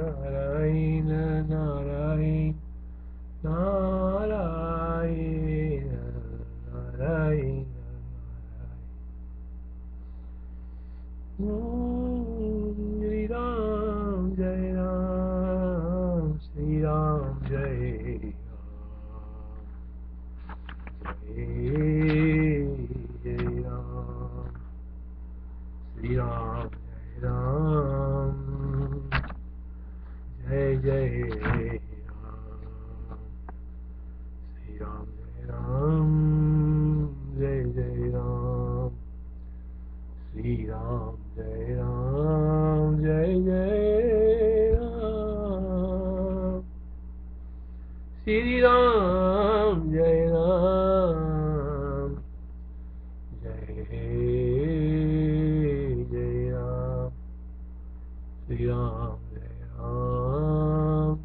नारायण नारायण नारायण नारायण श्री राम जय राम श्री राम जय जय राम श्री राम जय राम जय जय राम श्री राम जय राम जय जय राम श्री राम जय राम जय जय राम श्री राम जय राम जय जय राम श्री राम जय राम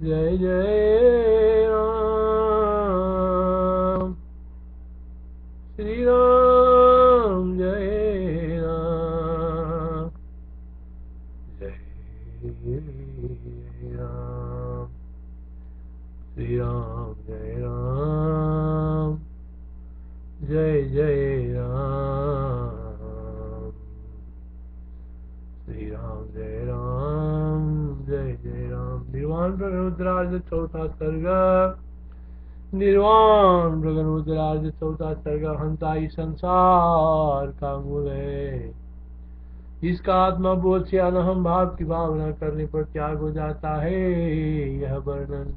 जय जय राम श्री राम जय राम जय राम श्री राम जय राम जय जय राम श्री राम जय राम जय जय राम। निर्वाण रुद्राज चौथा सर्ग। निर्वाण रुद्राज चौथा सर्ग हंता ही संसार का मूल है। इसका आत्मा बोध से अनहम भाव की भावना करने पर त्याग हो जाता है। यह वर्णन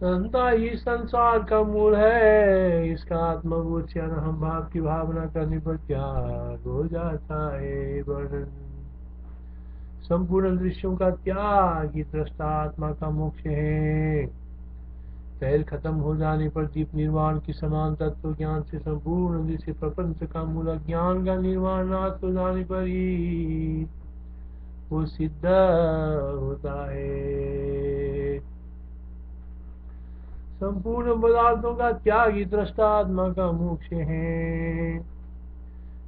संता ही संसार का मूल है। इसका आत्मबोध से अनहम भाव की भावना करने पर त्याग हो जाता है। वर्णन संपूर्ण दृश्यों का त्याग ही दृष्टा आत्मा का मोक्ष है। तैल खत्म हो जाने पर दीप निर्वाण की समान तत्व ज्ञान से संपूर्ण दृश्य प्रपंच का मूल ज्ञान का निर्वाण नाश हो जाने पर ही वो सिद्ध होता है। संपूर्ण पदार्थों का त्याग ही दृष्टा आत्मा का मोक्ष है।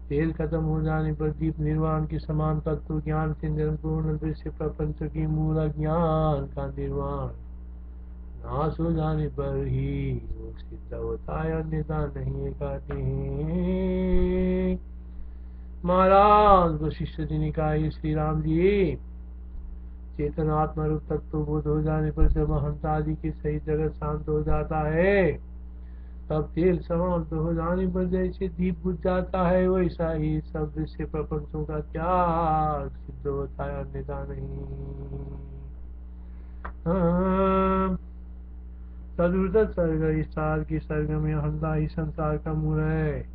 तेल खत्म हो जाने पर दीप निर्वाण की समान तत्व ज्ञान से संपूर्ण दृश्य प्रपंच की मूल ज्ञान का निर्वाण नाश हो जाने पर ही वो सिद्ध होता है, अन्यथा नहीं कहते हैं। महाराज वशिष्ठ जी ने कहा, श्री राम जी, चेतन आत्मा रूप तत्व बोध हो जाने पर जब हंस आदि के सही जगत शांत हो जाता है, तब तेल समाप्त हो जाने पर जैसे दीप बुझ जाता है, वैसा ही सब दृश्य प्रपंचों का त्याग सिद्ध होता है, अन्यथा नहीं। चतुर्दश सर्ग। इस साल की सर्ग में हंसा ही संसार का मूल है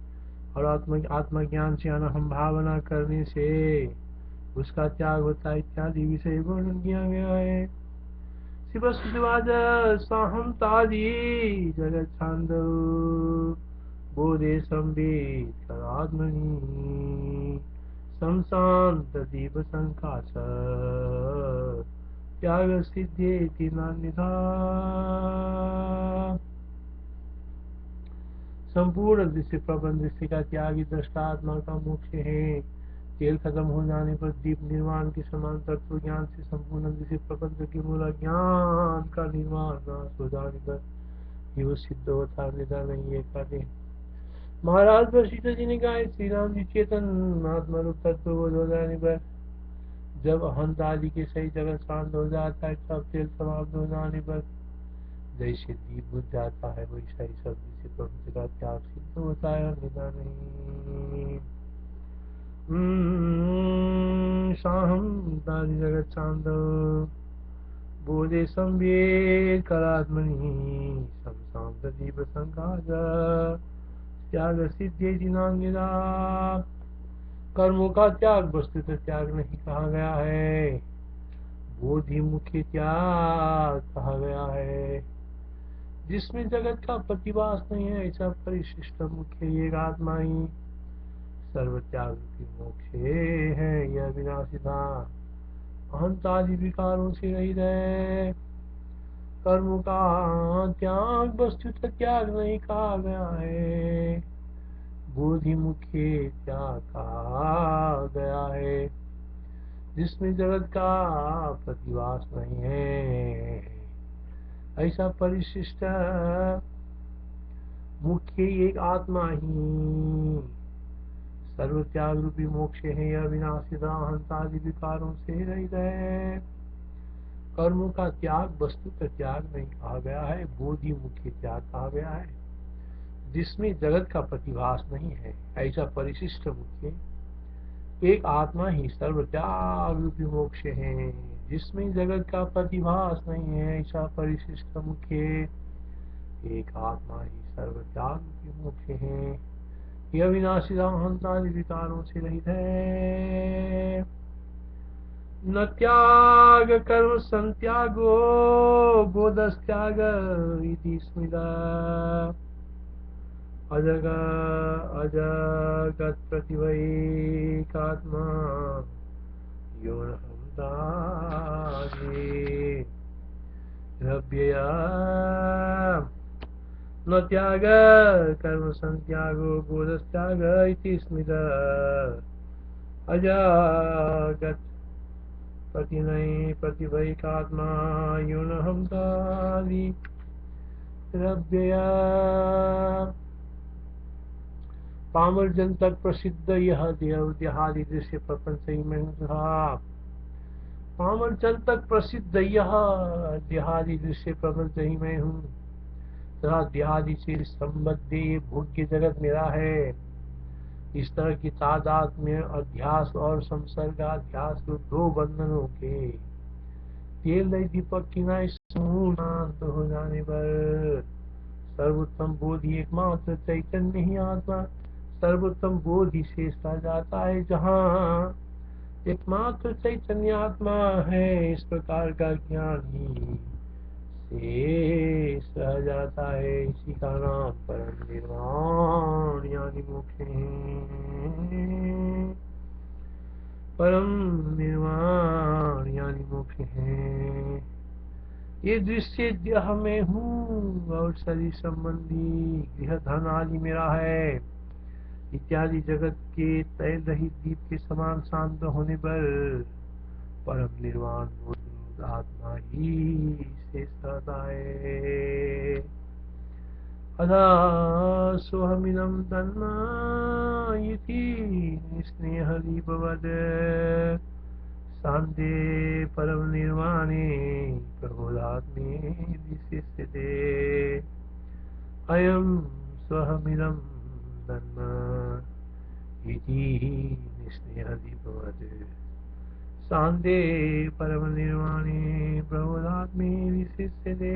और आत्मज्ञान से अनहम भावना करने से उसका त्याग होता है इत्यादि विषय वर्णन किया गया है। शिवशिवाज साहंतादि जगत छांद बोधे संवेद करात्मनि संशांत दीप संकाश त्याग सिद्धेति नान्यथा। संपूर्ण दृश्य प्रबंध दृश्य का त्यागी दृष्टा आत्मा का मोक्ष है। तेल खत्म हो जाने पर दीप निर्वाण के समान तत्व ज्ञान से संपूर्ण दृश्य प्रपंच के मूल ज्ञान का निर्वाण नाश हो जाने पर ही वो सिद्ध होता, अन्यथा नहीं है कहते। महाराज वशिष्ठ जी ने कहा, श्री राम जी, चेतन आत्मा रूप तत्व बोध हो जाने पर जब हंस आदि के सही जगत शांत हो जाता है, तब तेल समाप्त हो जाने पर जैसे दीप बुझ जाता है, वैसा ही सब दृश्य प्रपंच का त्याग सिद्ध होता है, अन्यथा नहीं। साहम जगत शांत बोधे संवेद करात्मनि संशांत दीप संकाश त्याग सिद्धि दिनांगिरा। कर्मों का त्याग वस्तुतः त्याग नहीं कहा गया है, बोधि मुख्य त्याग कहा गया है, जिसमें जगत का प्रतिवास नहीं है। ऐसा परिशिष्ट मुख्य एक आत्मा ही सर्व त्याग की मोक्ष है। यह विनाशी था, अहंतादि विकारों से रहित है। कर्मों का त्याग वस्तुतः त्याग नहीं कहा गया है, बोधि मुख्य त्याग कहा गया है। जिसमें जगत का प्रतिभास नहीं है, ऐसा परिशिष्ट मुख्य एक आत्मा ही सर्व त्याग रूपी मोक्ष है। यह विनाशी अहंतादि विकारों से रहित है। कर्मों का त्याग वस्तु का त्याग नहीं कहा गया है, बोधि मुख्य त्याग कहा गया है, जिसमें जगत का प्रतिभास नहीं है, ऐसा परिशिष्ट मुख्य एक आत्मा ही सर्व त्याग रूपी मोक्ष है। जिसमें जगत का प्रतिभास नहीं है, ऐसा परिशिष्ट मुख्य एक आत्मा ही सर्व त्याग रूपी मोक्ष है। यह विनाशी अहंतादि विकारों से रहित है। न त्याग कर्म संत्यागो बोधस्त्याग इति स्मृता अजगत प्रतिभैकात्मा यो न हंतादि रव्यया न त्याग कर्म संत्यागो बोधस्त्याग इति स्मृता अजगत प्रतिनय प्रतिभैकात्मा यो न हंतादि रव्यया। पामर जन तक प्रसिद्ध यह देहादि दृश्य प्रपंच ही में था। पामर जन तक प्रसिद्ध यह देहादि दृश्य प्रपंच ही में हूँ तथा देहादि से संबद्ध ये भोग्य जगत मेरा है। इस तरह की तादात्म्य अध्यास और संसर्गाध्यास दो बंधनों के तेल दीपक की नाई शांत हो जाने पर सर्वोत्तम बोधि एकमात्र चैतन्य ही आत्मा सर्वोत्तम बोधि शेष रह जाता है, जहाँ एकमात्र चैतन्य आत्मा है। इस प्रकार का ज्ञान ही शेष रह जाता है। इसी का नाम परम निर्वाण यानी मोक्ष है। परम निर्वाण यानी मोक्ष है। ये दृश्य देह में हूँ और शरीर संबंधी गृह धन आदि मेरा है इत्यादि जगत के तैल रहित दीप के समान शांत होने पर परम निर्वाण आत्मा ही शेष रहता है। अधा सोहमिदं तन्मा इति स्नेहदीपवद शांते परम निर्वाणे प्रबोधात्मे विशिष्यते। अयं स्वहमिदं तन्मा इति स्नेहदीपवद शांते परम निर्वाणे प्रबोधात्मे विशिष्यते।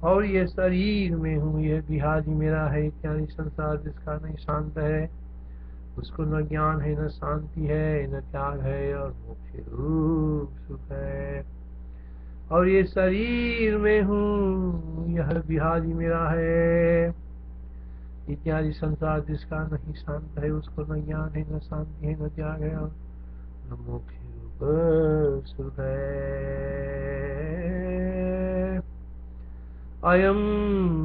और ये शरीर में हूँ, यह देहादि मेरा है इत्यादि संसार जिसका नहीं शांत है, उसको न ज्ञान है, न शांति है, न त्याग है और मोक्ष रूप सुख है। और ये शरीर में हूँ, यह देहादि मेरा है इत्यादि संसार जिसका नहीं शांत है, उसको न ज्ञान है, न शांति है, न त्याग है और न मोक्ष रूप सुख है। अयं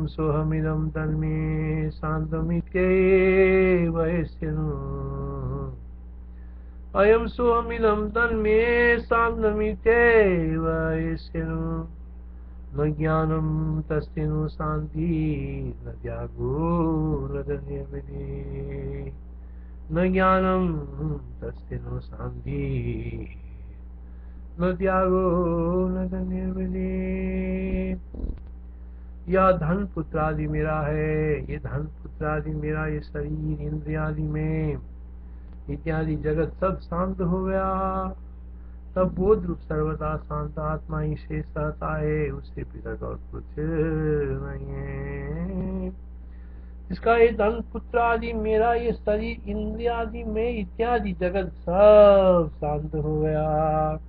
सोहमिदं तन्मे शान्तमित्येव यस्यनु। अयं सोहमिदं तन्मे शान्तमित्येव यस्यनु। न ज्ञानं तस्य नु शान्ति न त्यागो न निर्विधि। न ज्ञानं तस्य नु शान्ति न त्यागो न निर्विधि। यह धन पुत्र आदि मेरा है, ये धन पुत्र आदि मेरा, ये शरीर इंद्रियादि में इत्यादि जगत सब शांत हो गया, तब बोध रूप सर्वदा शांत आत्मा ही शेष रहता है, उससे पृथक और कुछ नहीं है। इसका ये धन पुत्र आदि मेरा, ये शरीर इंद्रियादि में इत्यादि जगत सब शांत हो गया,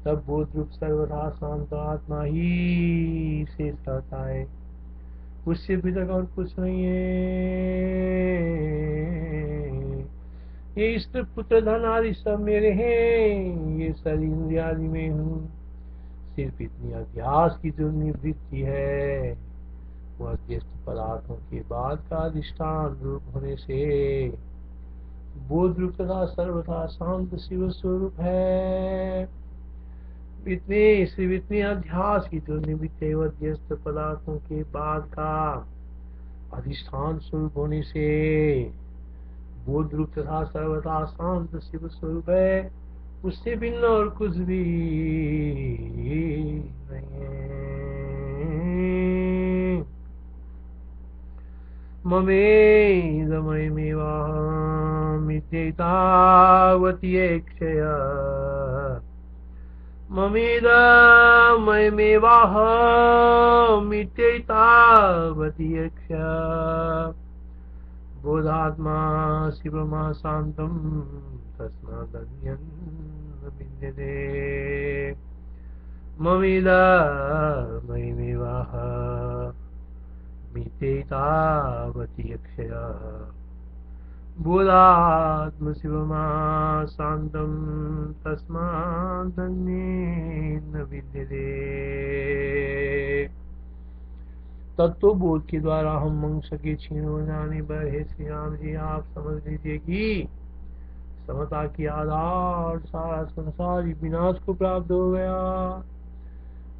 तब बोध रूप सर्वदा शांत आत्मा ही शेष रहता है, उससे पृथक और कुछ नहीं है। ये इष्ट पुत्र धन आदि सब मेरे हैं, ये शरीर इंद्रियादि में हूँ। सिर्फ इतनी अध्यास की जो निवृत्ति है वह अध्यस्त पदार्थों के बाद का अधिष्ठान रूप होने से बोध रूप तथा सर्वथा शांत शिव स्वरूप है। इतने अध्यास की जो निमित्त व्यस्त पदार्थों के बाद का अधिष्ठान स्वरूप होने से बोध रूप तथा सर्वथा शांत शिव स्वरूप है, उससे भिन्न और कुछ भी नहीं है। ममेदमयमेवाहमित्येतावती क्षय ममेदमयमेवाहमित्येतावती क्षय बोधात्मा शिवमा शान्तं तस्मादन्यं न विद्यते। ममेदमयमेवाहमित्येतावती क्षय बोधात्म शिवमा शान्तं तस्मादन्येन न विद्यते। तत्व बोध के द्वारा हम मंश के क्षीण हो जाने पर हे श्री राम जी आप समझ लीजिए कि समता की आधार सारा संसार विनाश को प्राप्त हो गया।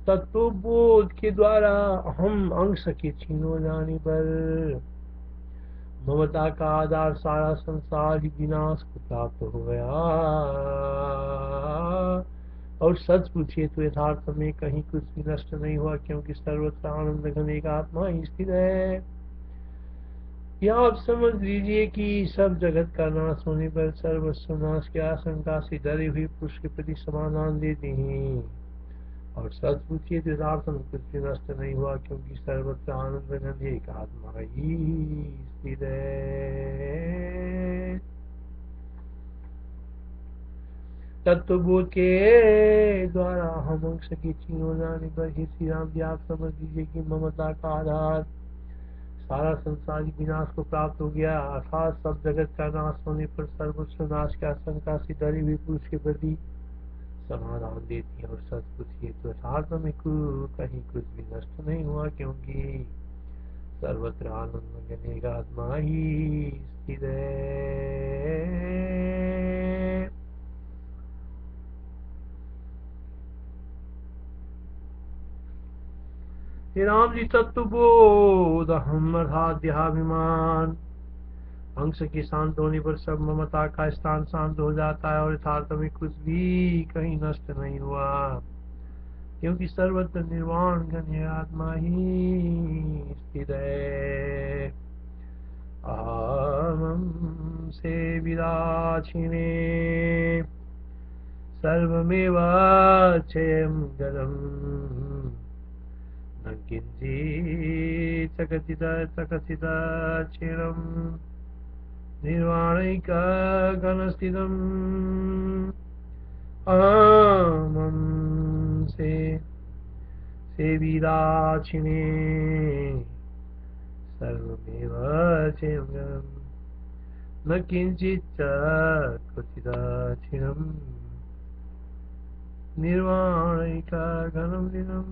तत्व बोध के द्वारा हम अंश के क्षीण हो जाने पर ममता का आधार सारा संसार ही विनाश को प्राप्त हो गया। और सच पूछिए तो यथार्थ में कहीं कुछ भी नष्ट नहीं हुआ, क्योंकि सर्वत्र आनंद घन एक आत्मा ही स्थित है। यह आप समझ लीजिए कि सब जगत का नाश होने पर सर्वस्व नाश की आशंका से डरे हुए पुरुष के प्रति समाधान देते हैं। और सच पूछिए तो यथार्थ में कुछ भी नष्ट नहीं हुआ, क्योंकि सर्वत्र आनंद घन एक आत्मा ही स्थित है। तत्वबोध के द्वारा हम अंश की क्षीण हो जाने पर ही श्री राम जी आप समझ लीजिए कि ममता का आधार सारा संसार विनाश को प्राप्त हो गया। अर्थात सब जगत का नाश होने पर सर्वस्व नाश की आशंका से डरे हुए पुरुष के प्रति समाधान देती है। और सच पूछिए तो यथार्थ में कहीं कुछ भी नष्ट नहीं हुआ, क्योंकि सर्वत्र आनंद घन आत्मा ही स्थित है। हे राम जी तत्वबोध हम अर्थात देहाभिमान अंश के शांत होने पर सब ममता का स्थान शांत हो जाता है। और यथार्थ में कुछ भी कहीं नष्ट नहीं हुआ, क्योंकि सर्वत्र निर्वाण घन आत्मा ही स्थित है। अहम से विराचिने सर्वमेव क्षयं गदम् न किंचित् चकचित् क्षीणम् निर्वाणैकघनस्थितम् अहं से विराचिने सर्वमेव क्षयं गदम् न किंचित् क्वचित् क्षीणम् निर्वाणैकघनं दिनम्।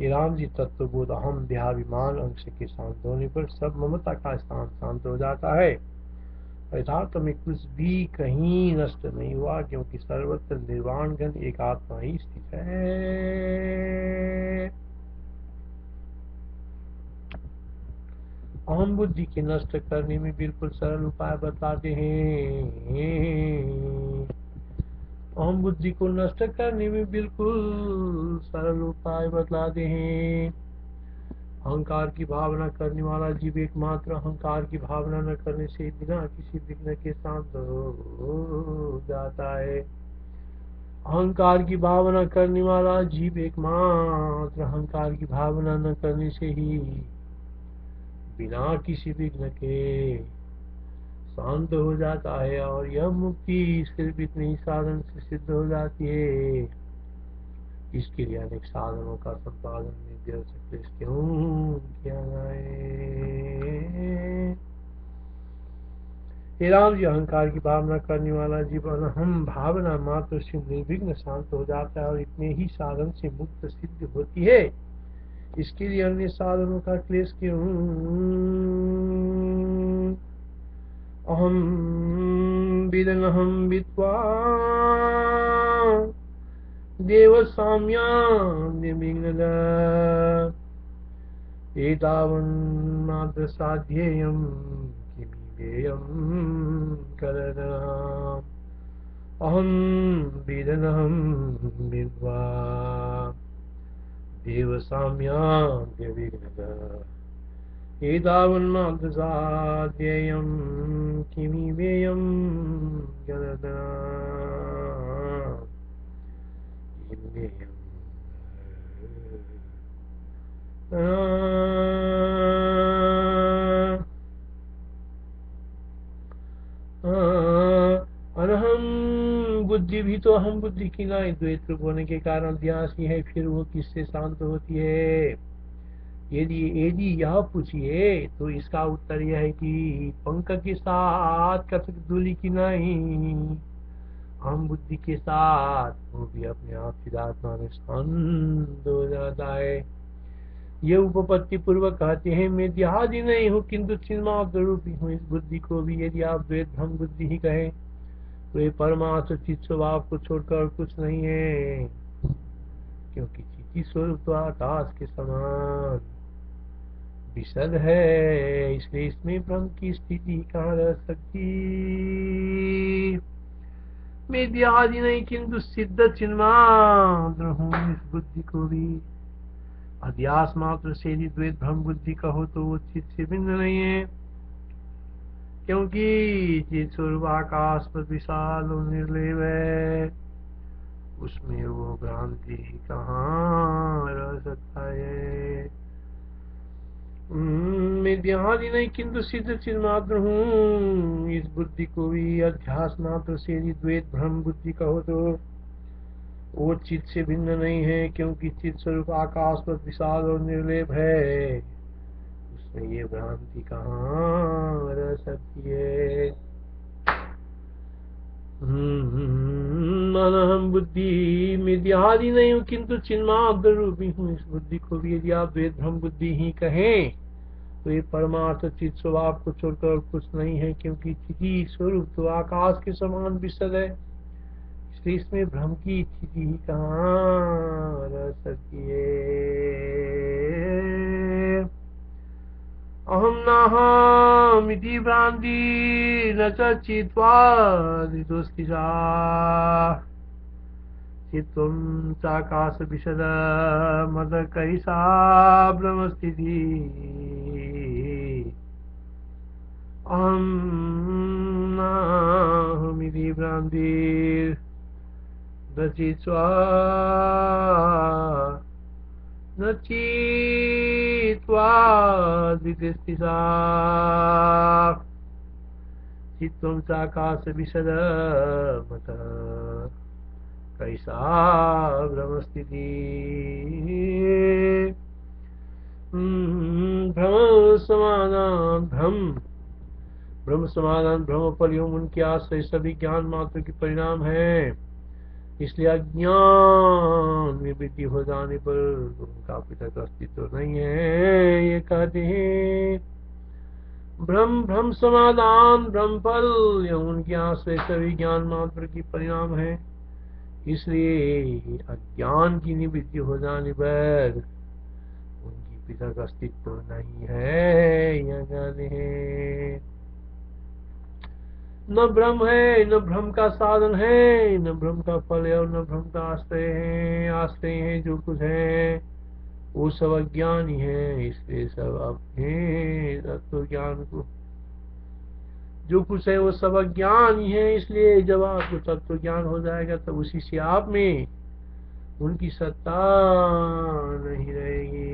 ये राम जी तत्वबोध अहम देहाभिमान अंश के शांत होने पर सब ममता का स्थान शांत हो जाता है। यथार्थ में कुछ भी कहीं नष्ट नहीं हुआ, क्योंकि सर्वत्र निर्वाण घन एक आत्मा ही स्थित है। अहम बुद्धि के नष्ट करने में बिल्कुल सरल उपाय बताते हैं। अहम बुद्धि को नष्ट करने में बिल्कुल सरल उपाय बतलाते हैं। अहंकार की भावना करने वाला जीव एकमात्र अहंकार की भावना न करने से बिना किसी विघ्न के शांत हो जाता है। अहंकार की भावना करने वाला जीव एकमात्र अहंकार की भावना न करने से ही बिना किसी विघ्न के शांत हो जाता है। और यह मुक्ति सिर्फ इतने ही साधन से सिद्ध हो जाती है। इसके लिए अनेक साधनों का संपादन निरर्थक क्यों किया जाए। हे राम जी, अहंकार की भावना करने वाला जीव अनहम भावना मात्र से निर्विघ्न शांत हो जाता है और इतने ही साधन से मुक्त सिद्ध होती है। इसके लिए अन्य साधनों का क्लेश क्यों? अहम विदनहम विद्वा देव साम्यान्यमिंगल एतावन्मात्र साध्येयं किमिवेयं कलनाम् अहं विदनहं विद्वा देव साम्यान्यमिंगल एतावन्मात्र साध्येयं किमिवेयं कलनाम् अनहम बुद्धि भी तो अहम बुद्धि की ना द्वैत रूप होने के कारण ध्यास ही है, फिर वो किससे शांत होती है? यदि यदि यह पूछिए तो इसका उत्तर यह है कि पंख के साथ कथक धूलि की नहीं, हम बुद्धि के साथ वो भी अपने आप चिदात्मा में शांत हो जाता है। ये उपपत्ति पूर्वक कहते हैं मैं देहादि नहीं हूँ किंतु चिन्मात्र रूपी हूँ। इस बुद्धि को भी यदि आप द्वैत भ्रम बुद्धि ही कहें तो ये परमार्थ चित्त स्वभाव को छोड़कर कुछ नहीं है, क्योंकि चित्ती स्वरूप तो आकाश के समान विशद है, इसलिए इसमें भ्रम की स्थिति कहाँ रह सकती। मैं देहादि नहीं किंतु सिद्ध चिन्मात्र हूँ। इस बुद्धि को भी अध्यास मात्र से यदि द्वैत भ्रम बुद्धि कहो तो वो चित्त से भिन्न नहीं है, क्योंकि चित्त स्वरूप आकाश पर विशाल और निर्लेप है, उसमें वो भ्रांति कहाँ रह सकता है। मैं देहादि नहीं किंतु सिद्ध चिन्मात्र हूँ। इस बुद्धि को भी अध्यास मात्र से यदि द्वैत भ्रम बुद्धि कहो तो वो चित्त से भिन्न नहीं है, क्योंकि चित्त स्वरूप आकाश पर विशाल और निर्लेप है, उसमें ये भ्रांति कहाँ रह सकती है। अनहम बुद्धि में देहादि नहीं हूँ किंतु चिन्मात्र रूपी हूँ। इस बुद्धि को भी यदि आप द्वैत भ्रम बुद्धि ही कहें तो ये परमार्थ चित्त स्वभाव को छोड़कर कुछ नहीं है, क्योंकि चिति स्वरूप तो आकाश के समान विशद है, इसलिए इसमें भ्रम की स्थिति ही कहाँ रह सकती है। अहम नाहमिति भ्रांति न च चित्वादितोस्तिषा चित्तं चाकाश विशद मद कैसा ब्रह्मस्थिति अहम नाहमिति भ्रांति न चित्वादितोस्तिषा चित्तं चाकाश विशद मद कैसा ब्रह्मस्थिति भ्रम समाधान ब्रह्म समाधान भ्रम परियों उनके आश्रय सभी ज्ञान मात्र के परिणाम है, इसलिए अज्ञान में वृद्धि हो जाने पर उनका पृथक अस्तित्व नहीं है। ये कहते हैं भ्रम समाधान ब्रह्म फल उनके आश्रय सभी ज्ञान मात्र की परिणाम है, इसलिए अज्ञान की निवृत्ति हो जाने पर उनकी पृथक अस्तित्व नहीं है। यह ज्ञान है न ब्रह्म है, न भ्रम का साधन है, न भ्रम का फल है और न भ्रम का आश्रय है। आश्रय है जो कुछ है वो सब अज्ञान ही है, इसलिए सब अपने तत्व ज्ञान को जो कुछ है वो सब अज्ञान ही है, इसलिए जब आपको तत्व ज्ञान हो जाएगा तब उसी से आप में उनकी सत्ता नहीं रहेगी।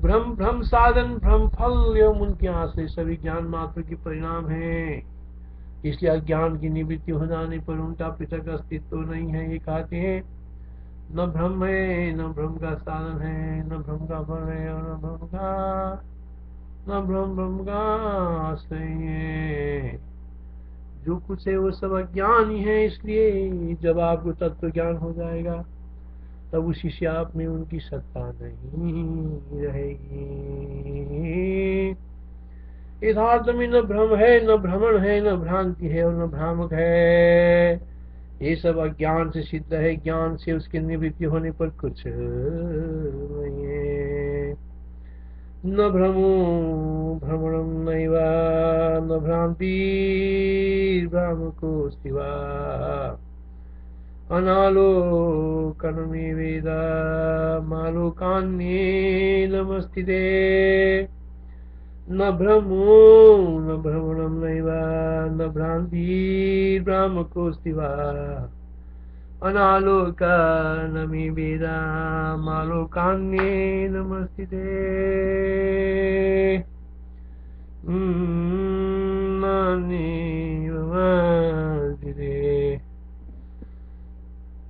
भ्रम साधन भ्रम फल एवं उनके आश्रय सभी ज्ञान मात्र के परिणाम है, इसलिए अज्ञान की निवृत्ति हो जाने पर उनका पृथक अस्तित्व नहीं है। ये कहते हैं न भ्रम है, न भ्रम का साधन है, न भ्रम का फल है और न भ्रम का न ब्रह्म ब्रह्म का आश्रय है। जो कुछ है वो सब अज्ञान ही है। इसलिए जब आपको तत्व ज्ञान हो जाएगा तब उसी से आप में उनकी सत्ता नहीं रहेगी। यथार्थ में न भ्रम है, न भ्रमण है, न भ्रांति है और न भ्रामक है। ये सब अज्ञान से सिद्ध है। ज्ञान से उसके निवृत्ति होने पर कुछ नहीं है। न भ्रमो भ्रमणं नैव, न भ्रांति भ्रामको शिवा, अनालोकनमेवेद मालोकान्येनमस्तिते। न भ्रमो न भ्रमणं नैव, न भ्रांति भ्रामको शिवा, अनालोकनमेवेद मालोकान्येनमस्तिते।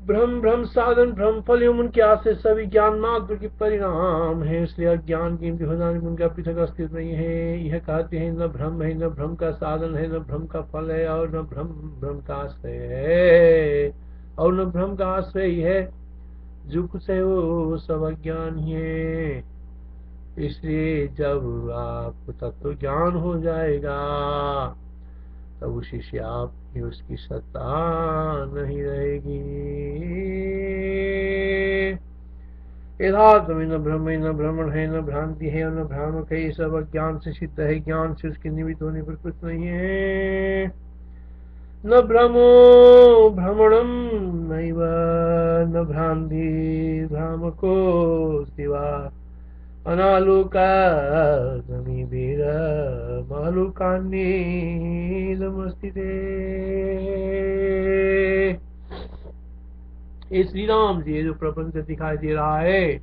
भ्रम भ्रम साधन भ्रम फल एवं उनके आश्रय सभी ज्ञान मात्र के परिणाम है। इसलिए अज्ञान के होने में उनका पृथक अस्तित्व नहीं है। यह कहते हैं न भ्रम है, न भ्रम का साधन है, न भ्रम का फल है और न भ्रम भ्रम का आश्रय है और न भ्रम का आश्रय है। जो कुछ है वो सब अज्ञान ही है। इसलिए जब आपको तत्व ज्ञान हो जाएगा तब उसी से आप ही उसकी सत्ता नहीं रहेगी। यथार्थ में न भ्रम है, न भ्रमण है, न भ्रांति है और न भ्रामक है। ये सब अज्ञान से सिद्ध है। ज्ञान से उसके निमित्त होने पर कुछ नहीं है। न भ्रमो भ्रमणं नैव, न भ्रांति भ्रामको शिवा, अनालोकानमेवेद मालोकान्येनमस्तिते। ये श्री राम जी जो प्रपंच दिखाई दे रहा है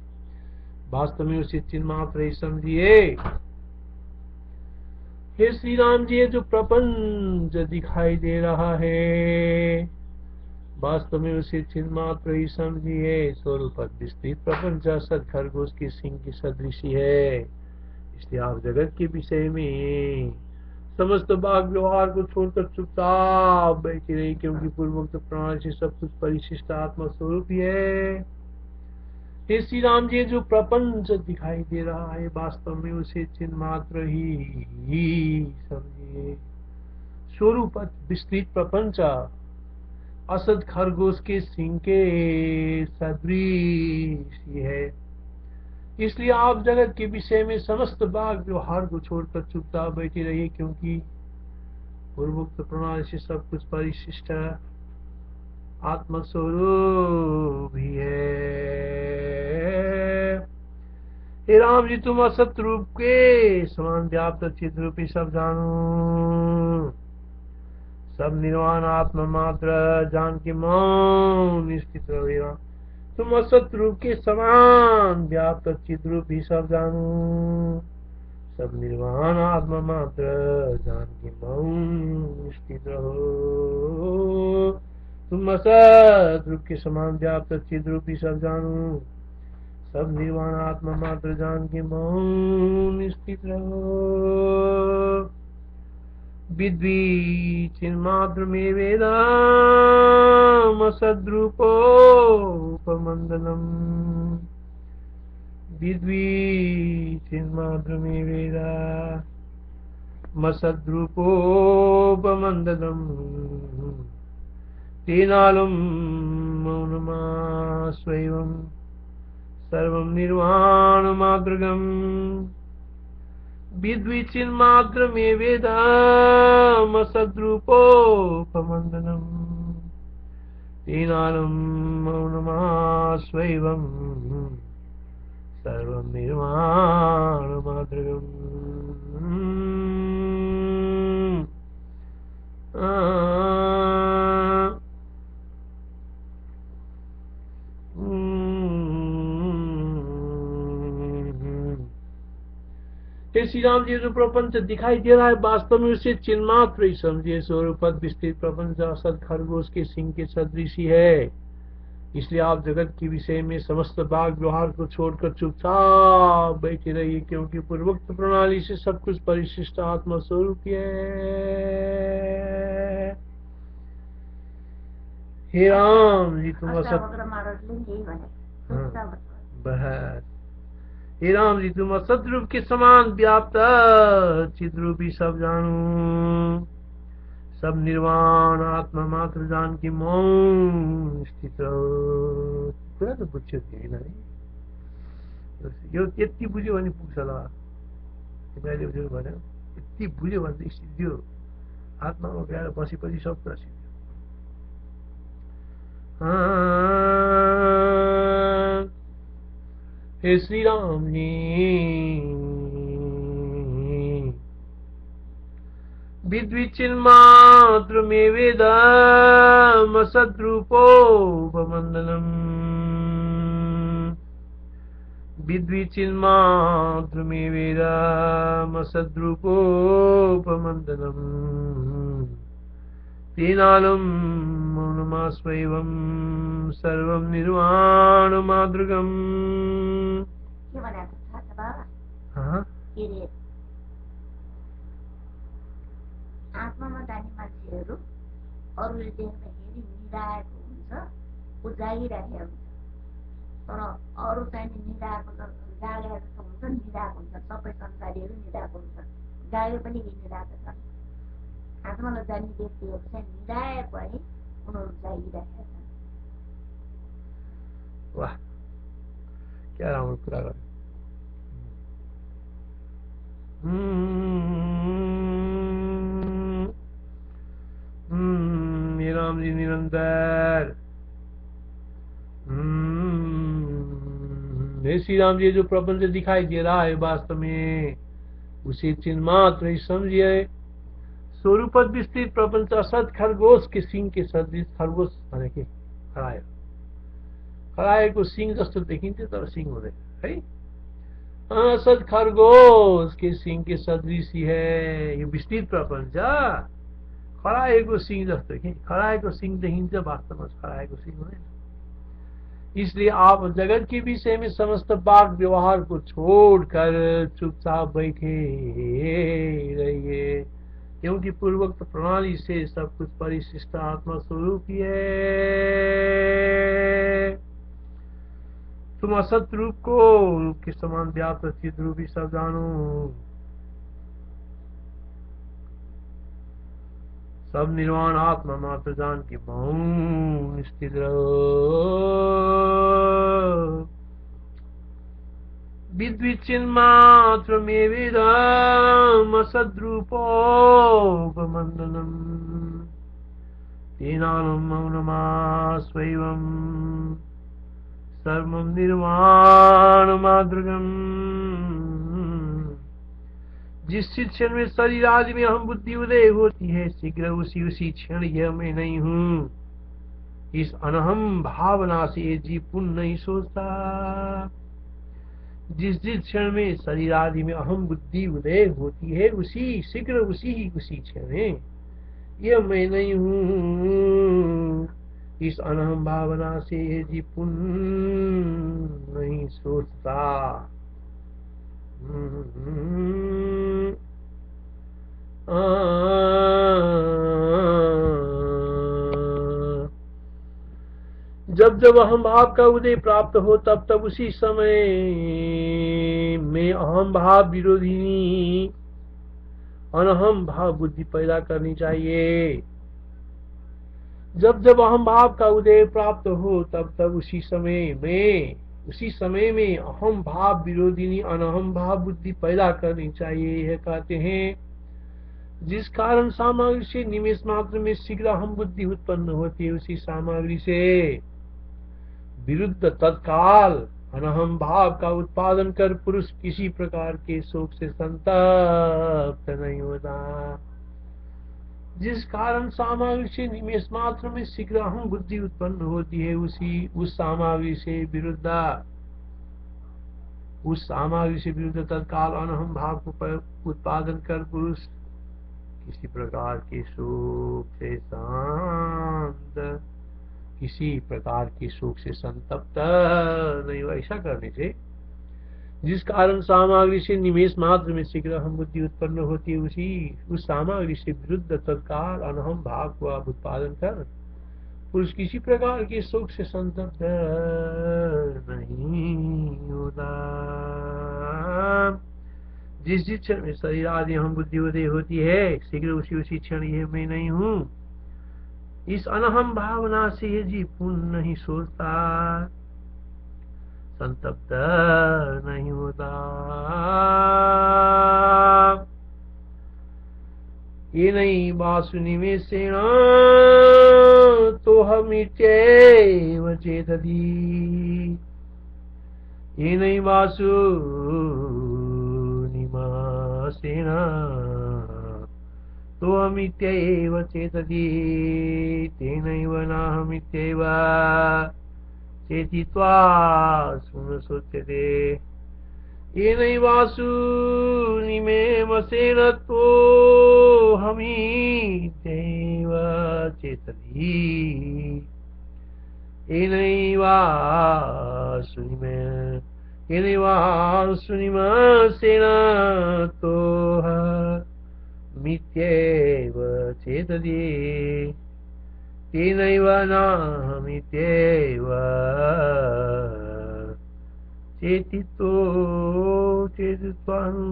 वास्तव में उसे चिन्ह मात्र ही समझिए। हे श्री राम जी जो प्रपंच दिखाई दे रहा है वास्तव में उसे चिन्ह मात्र ही समझिए। स्वरूप विस्तृत प्रपंच सद खरगोश की सिंह की सदृशी है। इसलिए आप जगत के विषय में समस्त भाग व्यवहार को छोड़कर चुपचाप बैठी रही, क्योंकि पूर्वोक्त प्रणाली से सब कुछ परिशिष्ट आत्मा स्वरूप ही है। हे श्री राम जी जो प्रपंच दिखाई दे रहा है वास्तव में उसे चिन्ह मात्र ही समझिए। स्वरूप विस्तृत प्रपंच असद खरगोश के सिंह के सदृश है। इसलिए आप जगत के विषय में समस्त भाग व्यवहार को छोड़कर चुपचाप बैठे रहिए, क्योंकि पूर्वोक्त प्रणाली से सब कुछ परिशिष्ट आत्मस्वरूप भी है। हे राम जी तुम असत रूप के समान व्याप्त चित रूपी सब जानो। सब निर्वाण आत्मा मात्र जान के मौन स्थित रहो। तुम असत रूप के समान व्याप्त चित रूपी सब जानो। सब निर्वाण आत्मा मात्र जान के मौन स्थित रहो। तुम असत रूप के समान व्याप्त चित रूपी सब जानो। सब निर्वाण आत्मा मात्र जान के मौन स्थित रहो। विद्वी चिन्मात्र में वेदाम सद्रूपोपमंडलम। विद्वी चिन्मात्र में वेदाम सद्रूपोपमंडलम। तेनालम मौनमास्वैवं सर्वं निर्वाणमात्रगम्। विद्विचिन्मात्र में वेदाम सद्रूपोपमंडलम्। तेनालं मौनमास्वैवं सर्वं निर्वाणमात्रगम्। श्री राम जी जो प्रपंच दिखाई दे रहा है वास्तव में उसे चिन्मात्र ही समझिए। स्वरूप विस्तृत प्रपंच असद खरगोश के सिंह के सदृशी है। इसलिए आप जगत के विषय में समस्त भाग व्यवहार को छोड़कर चुपचाप बैठे रहिए, क्योंकि पूर्वोक्त प्रणाली से सब कुछ परिशिष्ट आत्मा स्वरूप है। हे राम जी तुम असत बहस हे राम जी तुम असत रूप के समान व्याप्त चिद्रूपी सब जानू, सब निर्वाण आत्मा मात्र जान की मौन स्थित रहो। कुरा त बुझ्यो थिएन है, यो त्यति बुझ्यो भने पुग्छ ल। तिमीहरूले बुझ्नु भन्यो यति बुझ्यो भने चाहिँ सिद्धियो, आत्मामा गएर बसेपछि सब कुरा सिद्धियो। हे श्री राम जी विद्विचिन्मात्र में वेदम सद्रूपोपमंडलम, विद्विचिन्मात्र में वेदम सद्रूपोपमंडलम, तेनालम मौनमास्वैवं सर्वं निर्वाणमादृगम्। के भनेको थाहा छ बाबा? के रे? आत्मामा जाने मान्छेहरू अरूले देख्दाखेरि निदाएको हुन्छ, ऊ जागिरहेको हुन्छ। तर अरू चाहिँ निदाएको जागेको जस्तो हुन्छ, निदाएको हुन्छ। सबै संसारीहरू निदाएको हुन्छ, जागे पनि निदाएको छन्। आत्मालाई जाने व्यक्तिहरू चाहिँ निदाए पनि उनीहरू जागिरहेका छन्। वाह, क्या राम्रो कुरा गर्यो। राम जी निरंतर श्री राम जी जो प्रपंच दिखाई दे रहा है वास्तव में उसे चिन्ह मात्र ही समझिए। स्वरूप विस्तृत प्रपंच असत खरगोश के सिंह के सदृश, खरगोश भने के खरायो, खराएको सिंह जस्तो देखिन्थ्यो तर सिंह हुँदैन है। असत खरगोश के सिंह के सदृश ही है यो विस्तृत प्रपंच। खराएको सिंह जस्तो कि खराएको सिंह देखिन्छ, वास्तवमा खराएको सिंह हुँदैन। इसलिए आप जगत के विषय में समस्त वाक व्यवहार को छोड़कर चुपचाप बैठे रहिए, क्योंकि पूर्वोक्त प्रणाली से सब कुछ परिशिष्ट आत्मा स्वरूप ही है। तुम असत रूप को रूप के समान व्याप्त चित रूपी सब जानो, सब निर्वाण आत्मा मात्र जान की मौन स्थित रहो। विद्विचिन्ह मात्र में वेदम सद्रूपोपमंडलम, तेनालम मौनमास्वैवं सर्वं निर्वाणमादृगम्। जिस क्षण में शरीर आदि में हम बुद्धि उदय होती है, शीघ्र उसी क्षण यह मैं नहीं हूँ, इस अनहम भावना से ये जीव पुण्य नहीं सोचता। जिस क्षण में शरीर आदि में अहम बुद्धि उदय होती है, उसी शीघ्र उसी क्षण में यह मैं नहीं हूँ, इस अनहम भावना से ये जीव पुण्य नहीं सोचता। जब जब अहम भाव का उदय प्राप्त हो तब तब उसी समय में अहम भाव विरोधी अनहम भाव बुद्धि पैदा करनी चाहिए। जब जब अहम भाव का उदय प्राप्त हो तब तब उसी समय में अहम भाव विरोधिनी अनहम भाव बुद्धि पैदा करनी चाहिए। यह कहते हैं जिस कारण सामग्री से निमेष मात्र में शीघ्र अहम बुद्धि उत्पन्न होती है, उसी सामग्री से विरुद्ध तत्काल अनहम भाव का उत्पादन कर पुरुष किसी प्रकार के शोक से संतप्त नहीं होता। जिस कारण सामग्री से निमेष मात्र में शीघ्र अहम बुद्धि उत्पन्न होती है, उस सामग्री से विरुद्ध तत्काल अनहम भाव को उत्पादन कर पुरुष किसी प्रकार के शोक से शांत किसी प्रकार की शोक से संतप्त नहीं हो। ऐसा करने से जिस कारण सामग्री से निमेष मात्र में शीघ्र हम बुद्धि उत्पन्न होती है, उस सामग्री से विरुद्ध तत्काल अनहम भाव को आप उत्पादन कर पुरुष किसी प्रकार के शोक से संतप्त नहीं होता। जिस क्षण में शरीर आदि हम बुद्धि उदय होती है, शीघ्र उसी क्षण यह मैं नहीं हूँ, इस अनहम भावना से ये जीव पुण्य नहीं सोचता, संतप्त नहीं होता। ये नहीं वासु निमेषेण तो हमित्येव चेतति, ये नहीं वासु निमेषेण तो हमित्येव चेतति, तेनैव नाहमित्येव चेतित्वा सुन सोच्यते। येनैव वासु निमेषेण तो हमित्येव चेतति, येनैव वासु निमेषेण तो हमित्येव चेतति, तेनैव नाहमित्येव चेतितो चेतित्वानु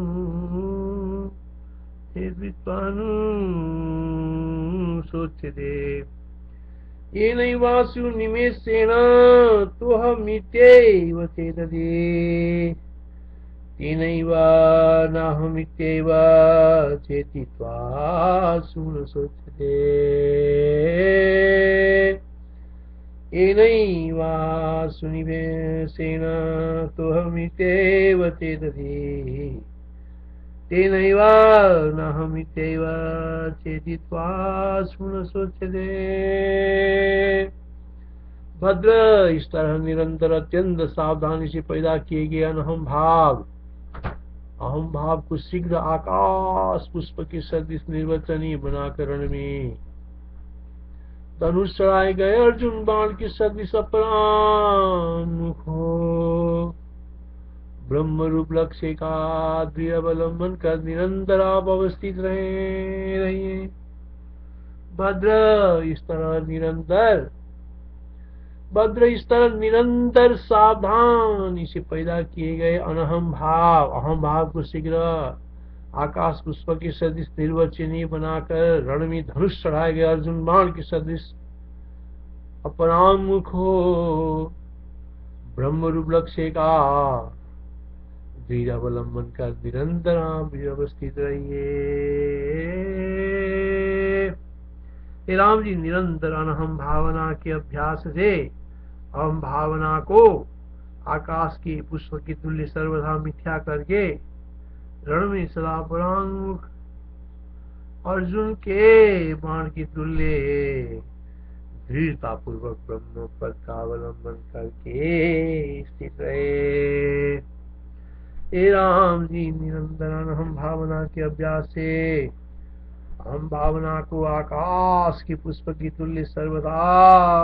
सोच्यते। येनैव वासु निमेषेण तोहमित्येव चेतति, तेनैव नाहमित्येव चेतित्वा सुन सोच्यते। येनैव वासु निमेषेण तोहमित्येव चेतति, तेनैव नाहमित्येव चेतित्वा सुन सोच्यते। भद्र, इस तरह निरंतर अत्यंत सावधानी से पैदा किए गए अहम भाव को शीघ्र आकाश पुष्प के सदृश निर्वचनीय बनाकर रण में धनुष चढ़ाए गए अर्जुन बाण के सदृश अपरान्मुख हो ब्रह्म रूप लक्ष्य का दृढ़ अवलंबन कर निरंतर आप अवस्थित रहिए। भद्र, इस तरह निरंतर सावधानी से पैदा किए गए अहम भाव को शीघ्र आकाश पुष्प के सदृश निर्वचनीय बनाकर रण में धनुष चढ़ाए गए अर्जुन बाण के सदृश अपरान्मुख हो ब्रह्म रूप लक्ष्य का दृढ़ अवलंबन कर निरंतर आप व्यवस्थित रहिए। राम जी, निरंतर अनहम भावना के अभ्यास से अहम भावना को आकाश के पुष्प के तुल्य सर्वथा मिथ्या करके रण में सदा परान्मुख अर्जुन के बाण की तुल्य दृढ़ता पूर्वक ब्रह्म पद का अवलंबन करके स्थित रहे। हे राम जी, निरंतर अहम भावना के अभ्यास से हम भावना को आकाश के पुष्प की तुल्य सर्वदा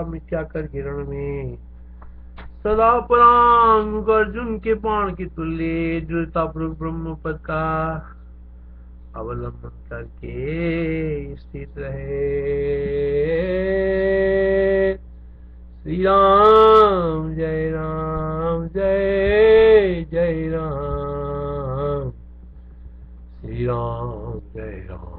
मिथ्या करके रण में सदा परान्मुख अर्जुन के बाण की तुल्य दृढ़ता पूर्वक ब्रह्म पद का अवलंबन करके स्थित रहे। श्री राम जय राम जय जय राम, श्री राम जय राम।